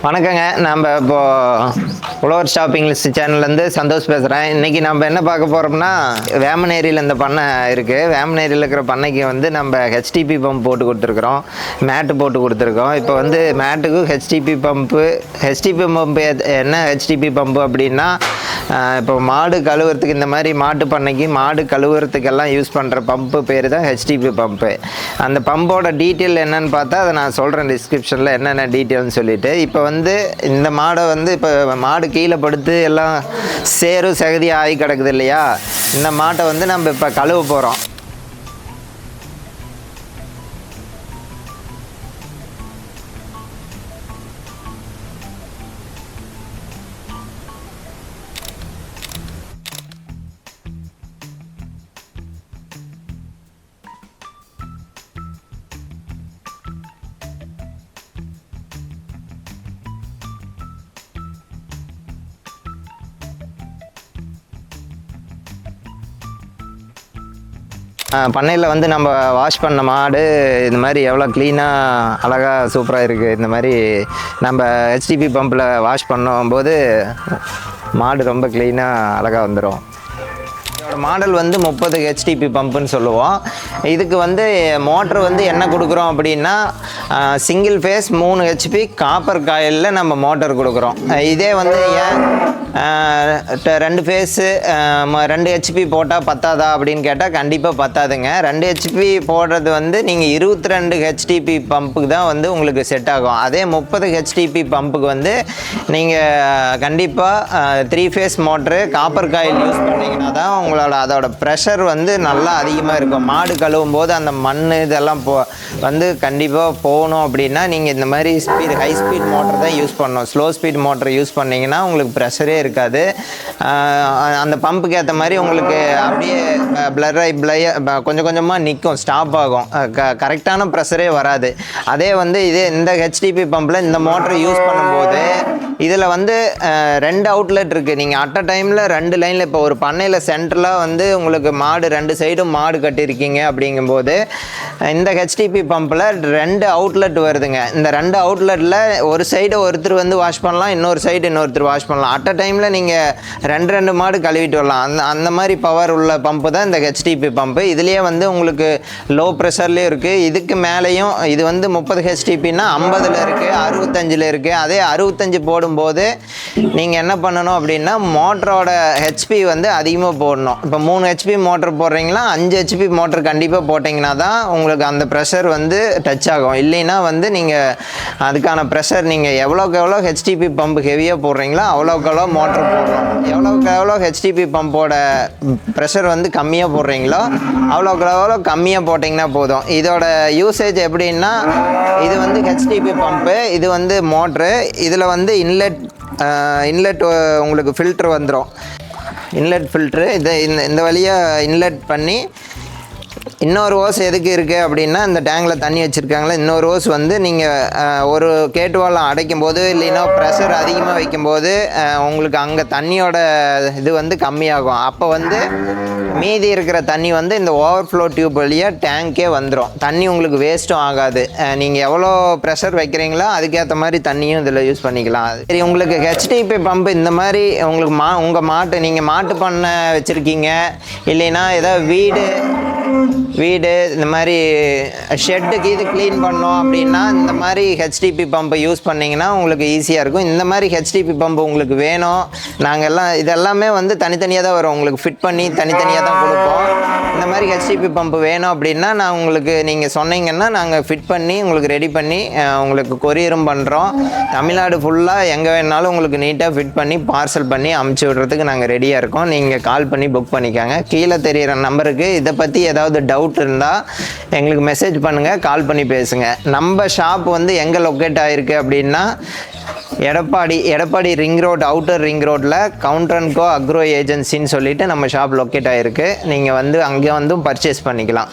வணக்கங்க. நம்ம இப்போது உழவர் ஷாப்பிங் லிஸ்ட் சேனல்லேருந்து சந்தோஷ் பேசுகிறேன். இன்றைக்கி நம்ம என்ன பார்க்க போகிறோம்னா, வேமனேரியில் இந்த பண்ணை இருக்குது. வேமனேரியில் இருக்கிற பண்ணைக்கு வந்து நம்ம ஹெச்டிபி பம்ப் போட்டு கொடுத்துருக்குறோம், மேட்டு போட்டு கொடுத்துருக்கோம். இப்போ வந்து மேட்டுக்கும் ஹெச்டிபி பம்பு என்ன ஹெச்டிபி பம்பு அப்படின்னா, இப்போ மாடு கழுவுறதுக்கு இந்த மாதிரி மாட்டு பண்ணைக்கு மாடு கழுவுறதுக்கெல்லாம் யூஸ் பண்ணுற பம்பு பேர் தான் ஹெச்டிபி பம்பு. அந்த பம்போட டீட்டெயில் என்னன்னு பார்த்தா அதை நான் சொல்கிறேன் டிஸ்கிரிப்ஷனில் என்னென்ன டீட்டெயில்னு சொல்லிவிட்டு. இப்போ வந்து இந்த மாடை வந்து இப்போ மாடு கீழே படுத்து எல்லாம் சேரும் சகதி ஆகி கிடக்குது இல்லையா, இந்த மாட்டை வந்து நம்ம இப்போ கழுவ போகிறோம். பண்ணையில் வந்து நம்ம வாஷ் பண்ண மாடு இந்த மாதிரி எவ்வளோ க்ளீனாக அழகாக சூப்பராக இருக்குது. இந்த மாதிரி நம்ம ஹெச்டிபி பம்பில் வாஷ் பண்ணும்போது மாடு ரொம்ப க்ளீனாக அழகாக வந்துடும். இதோட மாடல் வந்து 30 ஹெச்டிபி பம்புன்னு சொல்லுவோம். இதுக்கு வந்து மோட்ரு வந்து என்ன கொடுக்குறோம் அப்படின்னா, சிங்கிள் ஃபேஸ் 3 ஹெச்பி காப்பர் காயிலில் நம்ம மோட்டர் கொடுக்குறோம். இதே வந்து ஏன் 2 ஃபேஸு 2 ஹெச்பி போட்டால் பத்தாதா அப்படின்னு கேட்டால் கண்டிப்பாக பத்தாதுங்க. 2 ஹெச்பி போடுறது வந்து நீங்கள் 22 ஹெச்டிபி பம்புக்கு தான் வந்து உங்களுக்கு செட் ஆகும். அதே 30 ஹெச்டிபி பம்புக்கு வந்து நீங்கள் கண்டிப்பாக 3 phase motor copper coil use பண்ணிங்கன்னா தான் அதோட ப்ரெஷர் வந்து நல்லா அதிகமாக இருக்கும். மாடு கழுவும் போது அந்த மண் இதெல்லாம் வந்து கண்டிப்பாக போகணும் அப்படின்னா நீங்கள் இந்த மாதிரி ஹை ஸ்பீட் மோட்டர் தான் யூஸ் பண்ணணும். ஸ்லோ ஸ்பீட் மோட்டர் யூஸ் பண்ணிங்கன்னா உங்களுக்கு ப்ரெஷரே இருக்காது. அந்த பம்புக்கு ஏற்ற மாதிரி உங்களுக்கு அப்படியே கொஞ்சம் கொஞ்சமாக நிற்கும், ஸ்டாப் ஆகும், கரெக்டான ப்ரெஷரே வராது. அதே வந்து இந்த ஹெச்டிபி பம்பில் இந்த மோட்டர் யூஸ் பண்ணும்போது இதில் வந்து 2 அவுட்லெட் இருக்குது. நீங்கள் அட் அ டைமில் 2 லைனில் இப்போ ஒரு பண்ணையில் சென்ட்ரலாக வந்து உங்களுக்கு மாடு 2 சைடும் மாடு கட்டியிருக்கீங்க அப்படிங்கும்போது இந்த ஹெச்டிபி பம்பில் 2 அவுட்லெட் வருதுங்க. இந்த 2 அவுட்லெட்டில் ஒரு சைடு ஒருத்தர் வந்து வாஷ் பண்ணலாம், இன்னொரு சைடு இன்னொருத்தர் வாஷ் பண்ணலாம். அட் அ டைமில் நீங்கள் 2 மாடு கழுவிட்டு வரலாம். அந்த மாதிரி பவர் உள்ள பம்பு தான் இந்த ஹெச்டிபி பம்பு. இதுலேயே வந்து உங்களுக்கு லோ ப்ரெஷர்லேயும் இருக்குது. இதுக்கு மேலேயும் இது வந்து 30 ஹெச்டிபின்னா 50ல் இருக்குது, 65ல் இருக்குது. அதே 65 போடும்போது நீங்கள் என்ன பண்ணணும் அப்படின்னா, மோட்டரோட ஹெச்பி வந்து அதிகமாக போடணும். இப்போ 3 ஹெச்பி மோட்டர் போடுறீங்களா, 5 ஹெச்பி மோட்டர் கண்டிப்பாக போட்டிங்கன்னா தான் உங்களுக்கு அந்த ப்ரெஷர் வந்து டச் ஆகும். இல்லைன்னா வந்து நீங்கள் அதுக்கான ப்ரெஷர் நீங்கள் எவ்வளோக்கு எவ்வளோ ஹெச்டிபி பம்பு ஹெவியாக போடுறீங்களோ அவ்வளோக்கு எவ்வளோ மோட்டர் போடுறோம். எவ்வளோக்கு எவ்வளோ ஹெச்டிபி பம்போட ப்ரெஷர் வந்து கம்மியாக போடுறீங்களோ அவ்வளோக்கு எவ்வளோ கம்மியாக போட்டிங்கன்னா போதும். இதோட யூசேஜ் எப்படின்னா, இது வந்து ஹெச்டிபி பம்பு, இது வந்து மோட்ரு. இதில் வந்து இன்லெட் உங்களுக்கு ஃபில்ட்ரு வந்துடும். இன்லெட் ஃபில்ட்ரு இந்த வழியாக இன்லெட் பண்ணி இன்னொரு ஓஸ் எதுக்கு இருக்குது அப்படின்னா, இந்த டேங்கில் தண்ணி வச்சுருக்காங்களே இன்னொரு ஓஸ் வந்து நீங்கள் ஒரு கேட்டுவாலம் அடைக்கும் போது இல்லைன்னா ப்ரெஷர் அதிகமாக வைக்கும்போது உங்களுக்கு அங்கே தண்ணியோட இது வந்து கம்மியாகும். அப்போ வந்து மீதி இருக்கிற தண்ணி வந்து இந்த ஓவர்ஃப்ளோ டியூப் வழியாக டேங்க்கே வந்துடும். தண்ணி உங்களுக்கு வேஸ்ட்டும் ஆகாது. நீங்கள் எவ்வளோ ப்ரெஷர் வைக்கிறீங்களோ அதுக்கேற்ற மாதிரி தண்ணியும் இதில் யூஸ் பண்ணிக்கலாம். சரி, உங்களுக்கு ஹெச்டிபி பம்பு இந்த மாதிரி உங்களுக்கு உங்கள் நீங்கள் மாட்டு பண்ணை வச்சுருக்கீங்க, இல்லைன்னா ஏதாவது வீடு இந்த மாதிரி ஷெட்டுக்கு இது க்ளீன் பண்ணோம் அப்படின்னா இந்த மாதிரி ஹெச்டிபி பம்பை யூஸ் பண்ணிங்கன்னா உங்களுக்கு ஈஸியாக இருக்கும். இந்த மாதிரி ஹெச்டிபி பம்பு உங்களுக்கு வேணும், இதெல்லாமே வந்து தனித்தனியாக தான் வரும். உங்களுக்கு ஃபிட் பண்ணி தனித்தனியாக தான் கொடுப்போம். இந்த மாதிரி ஹெச்டிபி பம்பு வேணும் அப்படின்னா நீங்கள் சொன்னீங்கன்னா நாங்கள் ஃபிட் பண்ணி உங்களுக்கு ரெடி பண்ணி உங்களுக்கு கொரியரும் பண்ணுறோம். தமிழ்நாடு ஃபுல்லாக எங்கே வேணாலும் உங்களுக்கு நீட்டாக ஃபிட் பண்ணி பார்சல் பண்ணி அமுச்சு விடுறதுக்கு நாங்கள் ரெடியாக இருக்கோம். நீங்கள் கால் பண்ணி புக் பண்ணிக்கோங்க. கீழே தெரிகிற நம்பருக்கு இதை பற்றி ஏதாவது டவுட் இருந்தால் எங்களுக்கு மெசேஜ் பண்ணுங்கள், கால் பண்ணி பேசுங்க. நம்ம ஷாப் வந்து எங்கே லொக்கேட் ஆகிருக்கு அப்படின்னா, Edappadi ring road, outer ring ரோட்டில் கவுண்டர்&கோ அக்ரோ ஏஜென்சின்னு சொல்லிட்டு நம்ம ஷாப் லொக்கேட் ஆகிருக்கு. நீங்கள் வந்து அங்கே வந்து பர்ச்சேஸ் பண்ணிக்கலாம்.